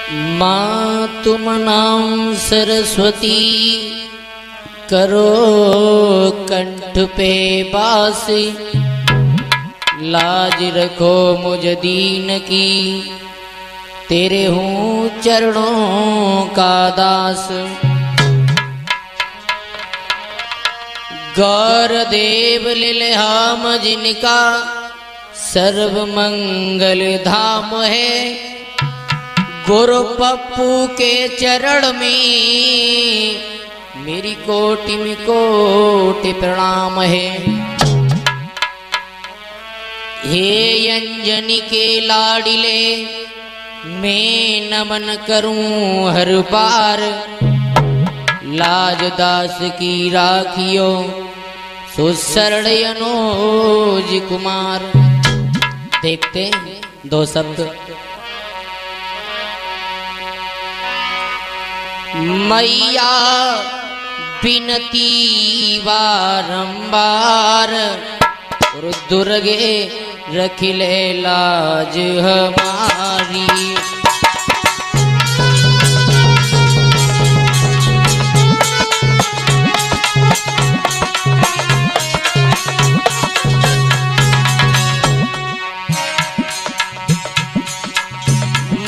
माँ तुम नाम सरस्वती करो कंठ पे बास, लाज रखो मुझ दीन की तेरे हूँ चरणों का दास। गौर देव लील्हाम जिनका सर्व मंगल धाम है, गुरु पप्पू के चरण में मेरी कोटि में कोटि प्रणाम है। हे अंजनी के लाडिले मैं नमन करूं हर बार, लाज दास की राखियो सुसरण अनुज कुमार। देखते दो शब्द। मैया बिनती बारंबार, दुर्गे रख ले लाज हमारी।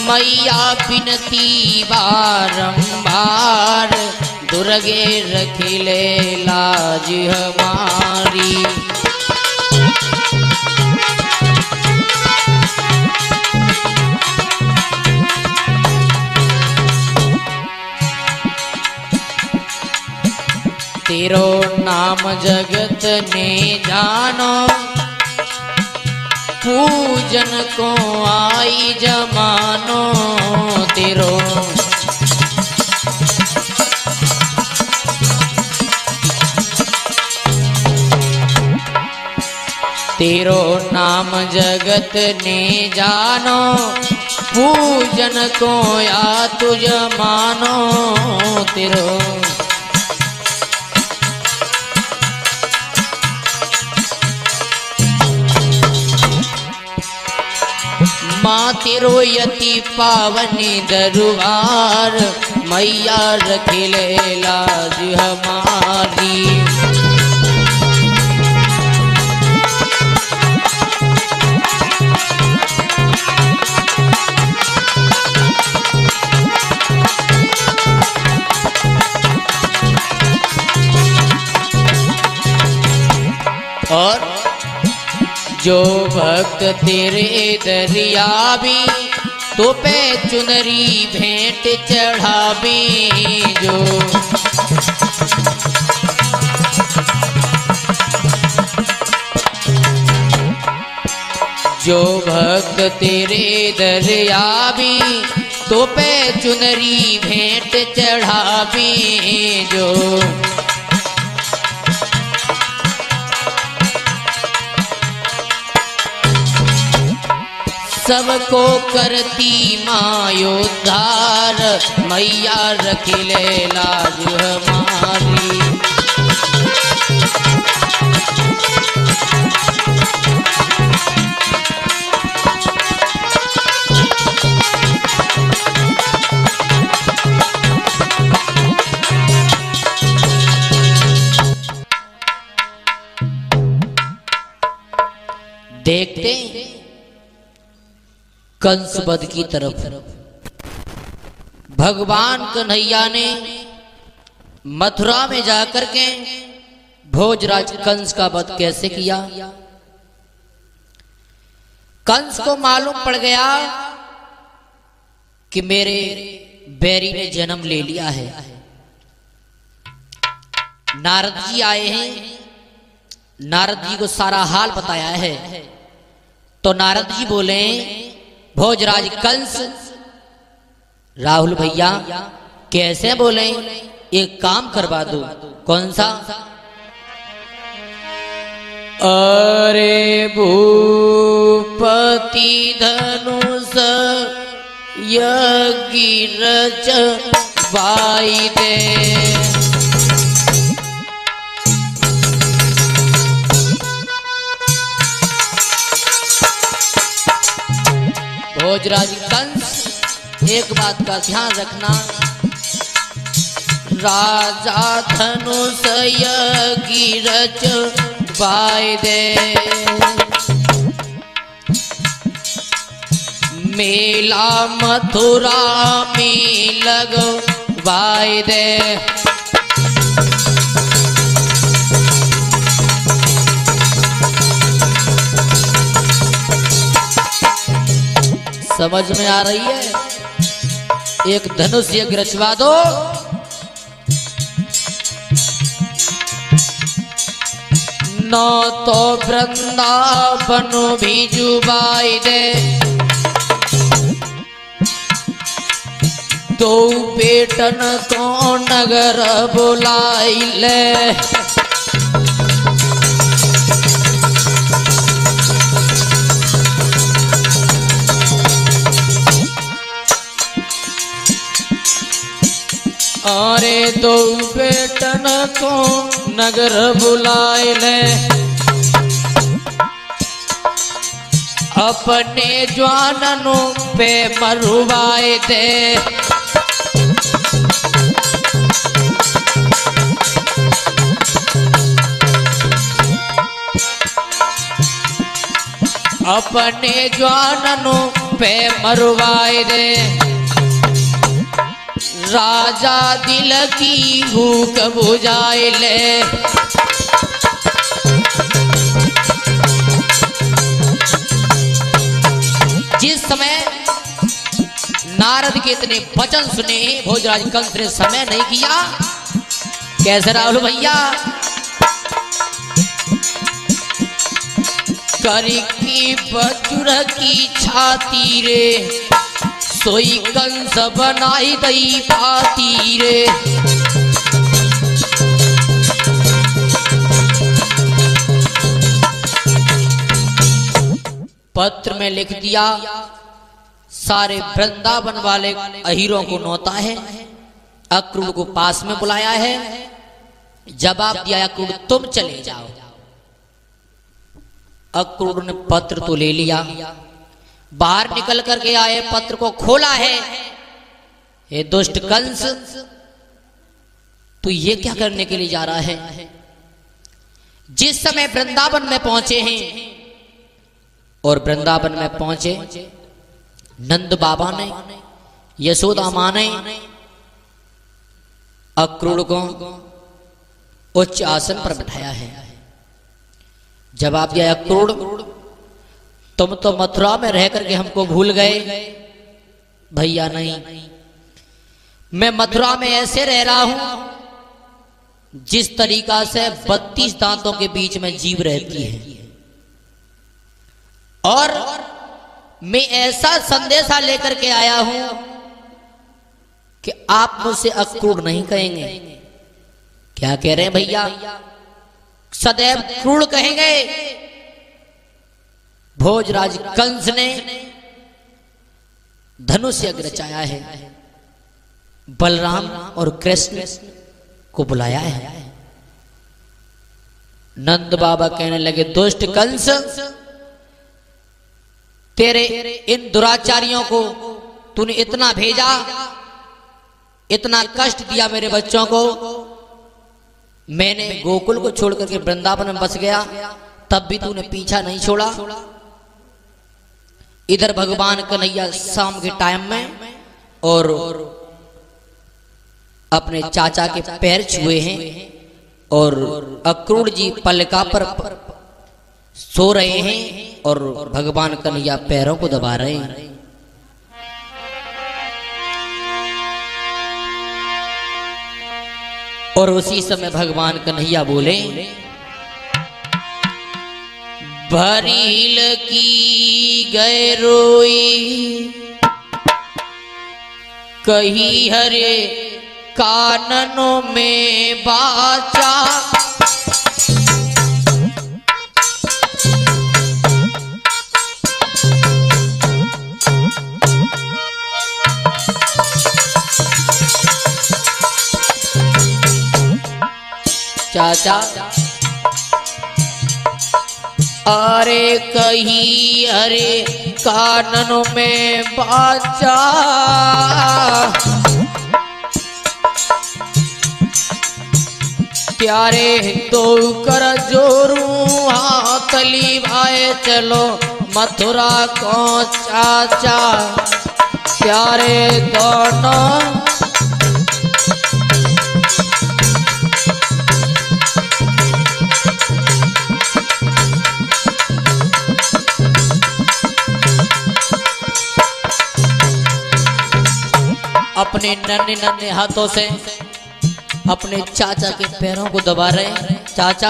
मैया बिनती बारंबार, दुर्गे रख ले लाज हमारी। तेरो नाम जगत ने जानो, पूजन को आई जमानो। तेरो नाम जगत ने जानो, पूजन को या तुझ मानो। तेरो माँ तेरो यति पावनी दरबार, मैया रख ले लाज हमारी। और जो भक्त तेरे दरियावी, तो पे चुनरी भेंट चढ़ावी। जो भक्त तेरे दरियावी, तो पे चुनरी भेंट चढ़ावी। सबको करती मायोद्धार, मैया रख ले लाज हमारी। देखते कंस वध की तरफ भगवान कन्हैया ने मथुरा में जाकर के भोजराज कंस का वध कैसे किया। कंस को मालूम पड़ गया कि मेरे बैरी ने जन्म ले लिया है। नारद जी आए हैं, नारद जी को सारा हाल बताया है। तो नारद जी बोले, भोजराज कंस, राहुल भैया कैसे बोले, एक काम करवा दो। कौन सा? अरे भूपति धनुष यज्ञ रचवाई दे, भोजराज कंस एक बात का ध्यान रखना, राजा धनुष गिरज बाय दे, मेला मथुरा में लगवाए दे। समझ में आ रही है? एक धनुष यज्ञ रचवा दो, न तो वृंदावन भी जुबाई दे, दो बेटन को नगर बुलाई ले, अरे दो बेटन को नगर बुलाए ले, अपने जवानों पे मरवाए दे, अपने जवानों पे मरवाए दे, राजा दिल की भूख बुझाए ले, जिस समय नारद के इतने वचन सुने भोजराज कंस ने समय नहीं किया। कैसे राहुल भैया? करी की बजुर की छाती रे, सोई कंस बनाई दई पाती रे, पत्र में लिख दिया, सारे वृंदावन वाले अहीरों को नौता है, अक्रूर को पास में बुलाया है, जवाब दिया अक्रूर तुम चले जाओ। अक्रूर ने पत्र तो ले लिया, बाहर निकल करके आए, पत्र को खोला है, हे दुष्ट कंस तू ये क्या करने के लिए जा रहा है? जिस समय वृंदावन में पहुंचे हैं और वृंदावन में पहुंचे, नंद बाबा ने यशोदा मां ने अक्रूर को उच्च आसन पर बिठाया है। जवाब दिया अक्रूर तुम तो मथुरा में रह करके हमको भूल गए। भैया नहीं, मैं मथुरा में ऐसे रह रहा हूं जिस तरीका से 32 दांतों के बीच में जीव रहती है, और मैं ऐसा संदेशा लेकर के आया हूं कि आप मुझसे अक्रूर नहीं कहेंगे। क्या कह रहे हैं भैया? सदैव क्रूर कहेंगे। भोजराज कंस ने धनुष यज्ञ रचाया है, बलराम और कृष्ण को बुलाया है। नंद बाबा कहने लगे दुष्ट कंस, तेरे इन दुराचारियों को तूने इतना भेजा, इतना कष्ट दिया मेरे बच्चों को, मैंने गोकुल को छोड़ करके वृंदावन में बस गया, तब भी तूने पीछा नहीं छोड़ा। इधर भगवान कन्हैया शाम के टाइम में और अपने चाचा के पैर छुए हैं, और अक्रूर जी पलका पर सो रहे हैं और भगवान कन्हैया पैरों को दबा रहे हैं। और उसी समय भगवान कन्हैया बोले, भरील की गए रोई, कही हरे काननों में बाचा, चाचा अरे कही अरे काननों में बाचा, प्यारे तो कर जोरू हाथ लिवाए चलो मथुरा को चाचा प्यारे दोनों। अपने नन्हे नन्हे हाथों से अपने चाचा के पैरों को दबा रहे। चाचा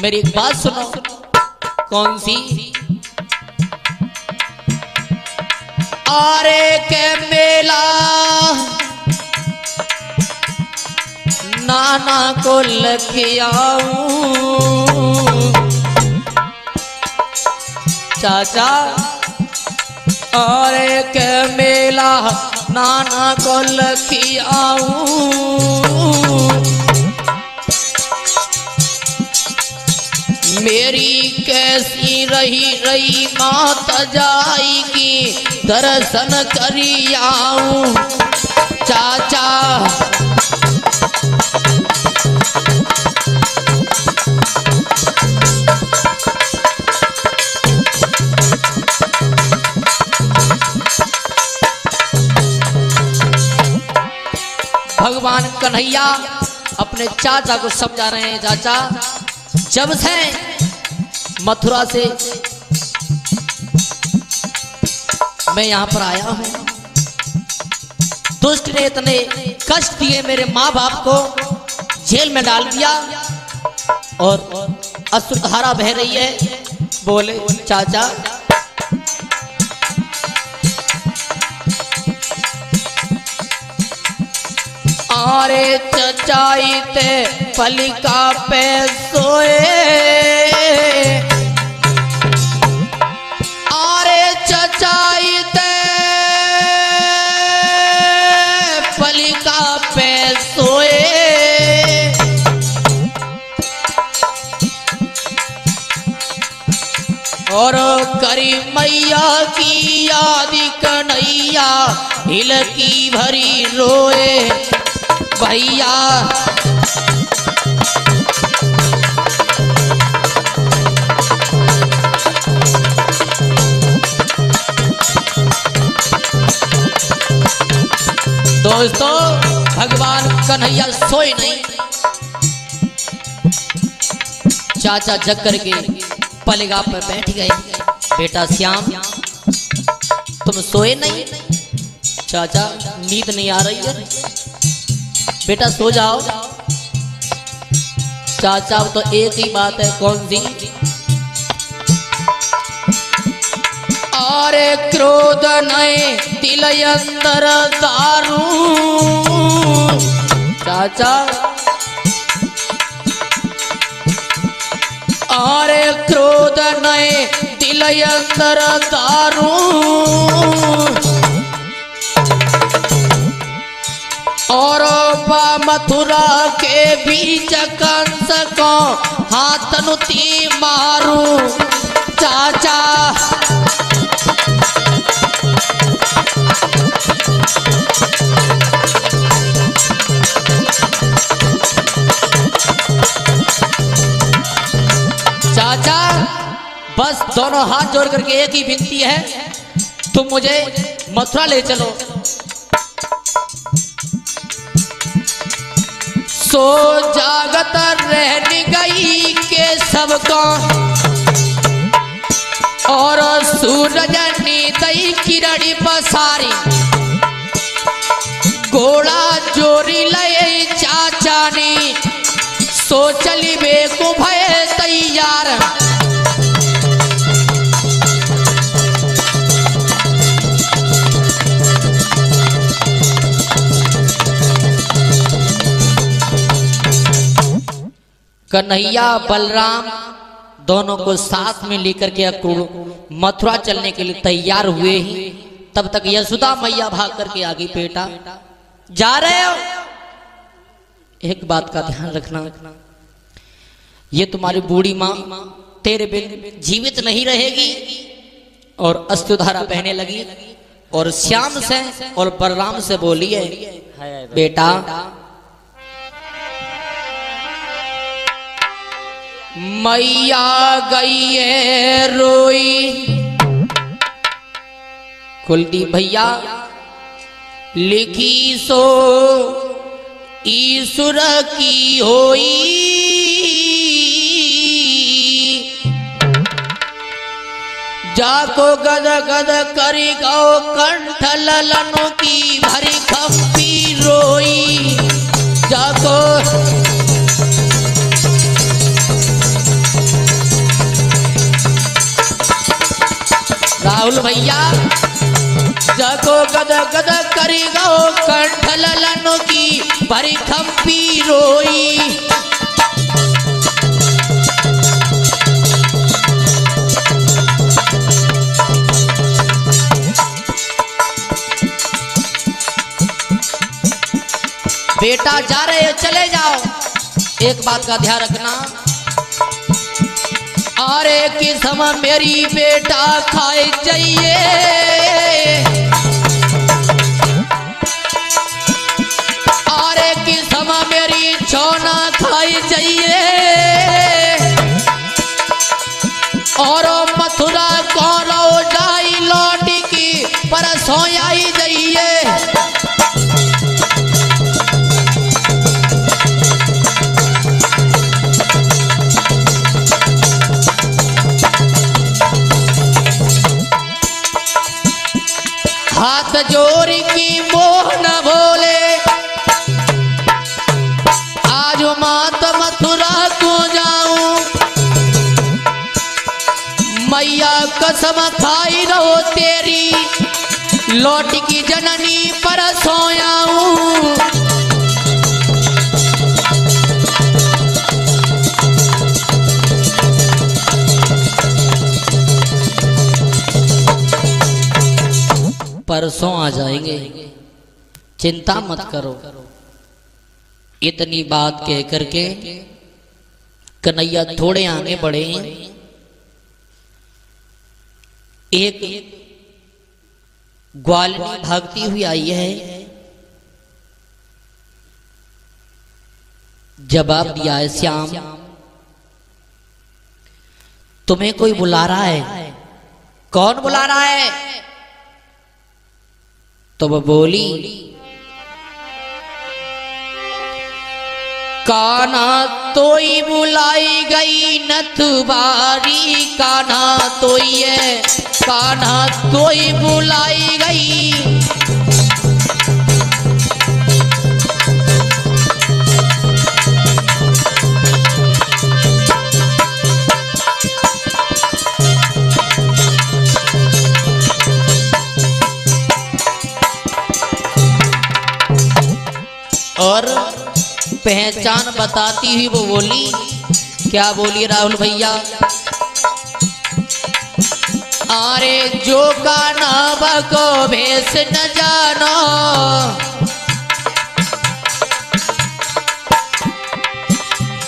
मेरी एक बात सुनो। कौन सी? आरे के मेला नाना को लखियाऊं। चाचा आरे के मेला नाना को लखियाऊं। मेरी कैसी रही माता जाएगी दर्शन करी आऊं। चाचा भगवान कन्हैया अपने चाचा को समझा रहे हैं। चाचा जब से मथुरा से मैं यहां पर आया हूं, दुष्ट ने इतने कष्ट दिए, मेरे माँ बाप को जेल में डाल दिया और अश्रुधारा बह रही है। बोले चाचा आरे चचाई ते पलिका पे सोए। आरे चचाई ते पलिका पे सोए। और करी मैया की याद कन्हैया हिल की भरी रोए। भैया दोस्तों भगवान कन्हैया सोए नहीं। चाचा जग करके पलगा पर बैठ गए। बेटा श्याम तुम सोए नहीं? चाचा नींद नहीं आ रही है, बेटा सो जाओ। चाचा तो एक ही बात है। कौन सी? आरे क्रोध नए दिल अंदर दारू। चाचा आरे क्रोध नए दिल अंदर दारू। और मथुरा के बीच कंस को हाथ नुती मारू। चाचा चाचा बस दोनों हाथ जोड़ करके एक ही विनती है, तुम मुझे मथुरा ले चलो। सो जागत रहने गई के सबको और सूरज नीतई किरणी पसारी। घोड़ा जोरी लय चाचा ने सो चली बेको भय तैयार। कन्हैया बलराम दोनों को साथ में लेकर के मथुरा चलने के लिए तैयार हुए ही तब तक यशोदा मैया भाग करके आ गई। बेटा जा रहे हो? एक बात का ध्यान रखना, ये तुम्हारी बूढ़ी माँ तेरे बिन जीवित नहीं रहेगी। और अश्रुधारा बहने लगी और श्याम से और बलराम से बोली है, बेटा मैया गई है रोई। कुलदीप भैया लिखी सो ईश्वर की होई, जाको गद गद करी गो कंठ ललनों की भरी खप्पी रोई। जाको राहुल भैया जाको गद गद करी गो कंठ ललनों की भरी खप्पी रोई। बेटा जा रहे हो चले जाओ, एक बात का ध्यान रखना। अरे किस्म मेरी बेटा खाए जाइए, अरे किस्म मेरी छोना खाई जाइए, और मथुरा कौरव जाई लौट की परसों आई जाइए। हाथ जोड़ की मोह न भोले, आज मात मथुरा को जाऊं, मैया कसम खाई रहो तेरी, लौट की जननी पर सोयाऊं। परसों आ जाएंगे, चिंता मत करो। इतनी बात कह करके कन्हैया थोड़े आगे बढ़े। एक ग्वालिनी भागती हुई आई है, जवाब दिया है श्याम तुम्हें कोई बुला रहा है। कौन बुला रहा है? तो वो बोली कान्हा तोई बुलाई गई नथुबारी, कान्हा तोई है, कान्हा तोई बुलाई गई। और पहचान बताती हुई वो बोली, क्या बोली राहुल भैया? अरे जो का नाम को भेष न जानो,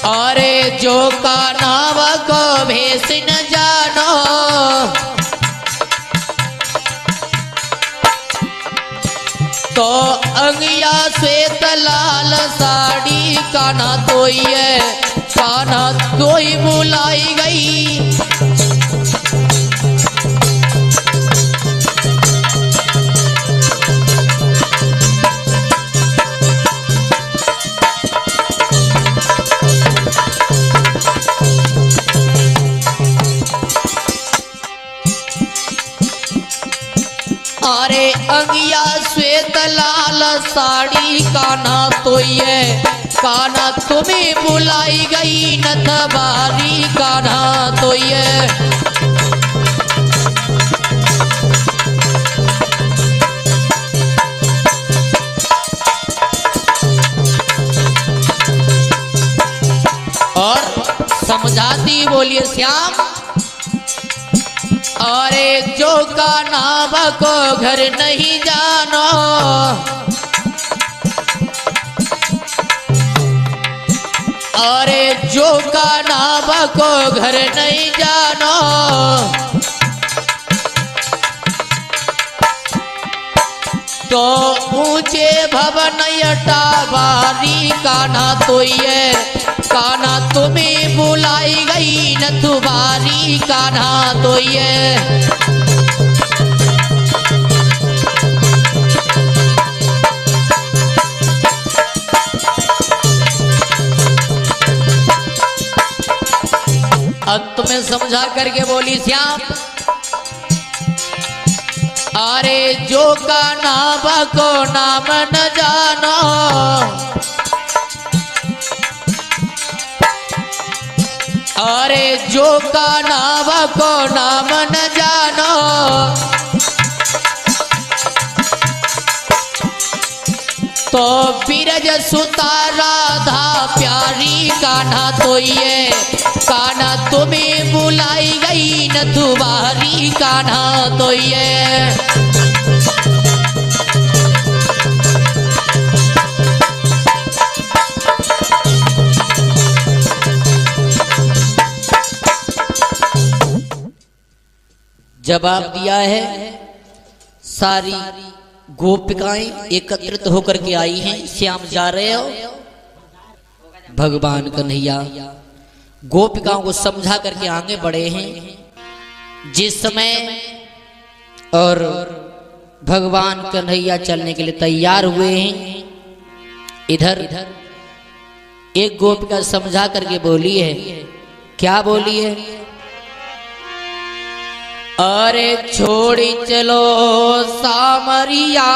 अरे जो का नाम को भेष न जानो, तो अंगिया श्वेत लाल साड़ी, कान्हा तोई है, कान्हा तोई बुलाई गई। अरे अंगिया श्वेत लाल साड़ी, कान्हा तोई है, कान्हा तुम्हें बुलाई गई नथबारी, कान्हा तोई है। और समझाती बोलिए श्याम, अरे जो का नाम को घर नहीं जानो, अरे जो का नाम को घर नहीं जानो, तो ऊंचे भवन यटा बारी कान्हा तो ये कान्हा तुम्हें बुलाई गई न तुम्हारी कान्हा तो ये अंत में समझा करके बोली श्याम अरे जो का नाम को नाम न जानो अरे जो का नाम को नाम न जानो तो बिरज सुता राधा प्यारी कान्हा तो ये कान्हा तुम्हें बुलाई गई न तुम्हारी कान्हा तो ये जवाब दिया है। सारी गोपिकाएं एकत्रित होकर के आई हैं। श्याम जा रहे हो भगवान कन्हैया गोपिकाओं को समझा करके आगे बढ़े हैं। जिस समय और भगवान कन्हैया चलने के लिए तैयार हुए हैं, इधर एक गोपिका समझा करके बोली है। क्या बोली है? अरे छोड़ी चलो सामरिया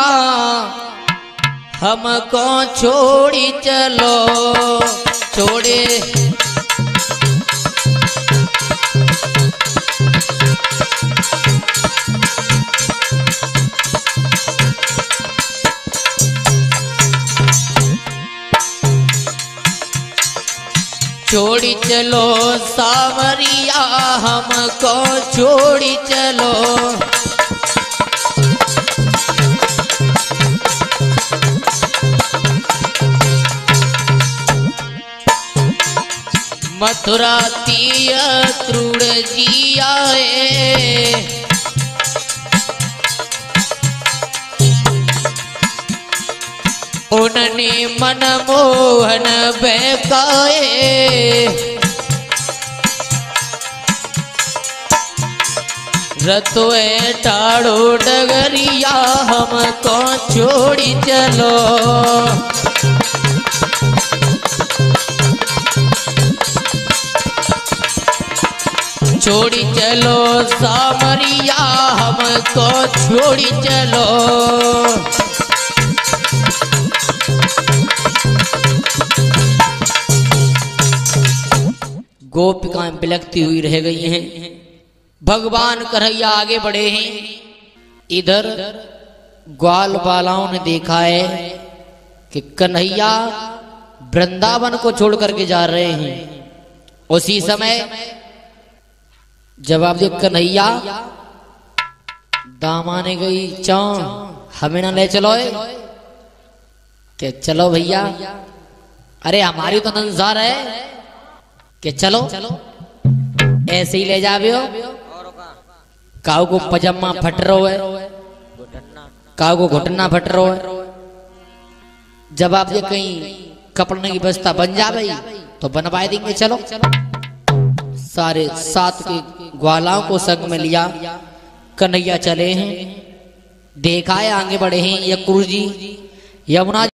हमको छोड़ी चलो छोड़े छोड़ी चलो सावरिया हमको छोड़ी चलो मथुरा तीय त्रुण जी आए उनने मनमोहन बहकाए रतोए टाड़ो डगरिया हमको छोड़ी चलो छोड़ी चलो सामरिया हमको छोड़ी चलो गोपिकाएं बिलखती हुई रह गई हैं। भगवान कन्हैया आगे बढ़े हैं। इधर ग्वाल बालाओं ने देखा है कि कन्हैया वृंदावन को छोड़ करके जा रहे हैं। उसी समय जवाब दे कन्हैया दामाने गई चौ हमें ना ले चलो के चलो भैया अरे हमारी तो नंजार है कि चलो ऐसे ही ले जावे हो काऊ को पजामा फट रहो है काऊ को घुटना फट रहो है। जब आप ये कहीं कपड़े की व्यवस्था बन जावे तो बनवा देंगे। चलो सारे सात के ग्वालाओं को संग में लिया कन्हैया चले हैं। देखा है आगे बढ़े हैं। ये कुरु जी यमुना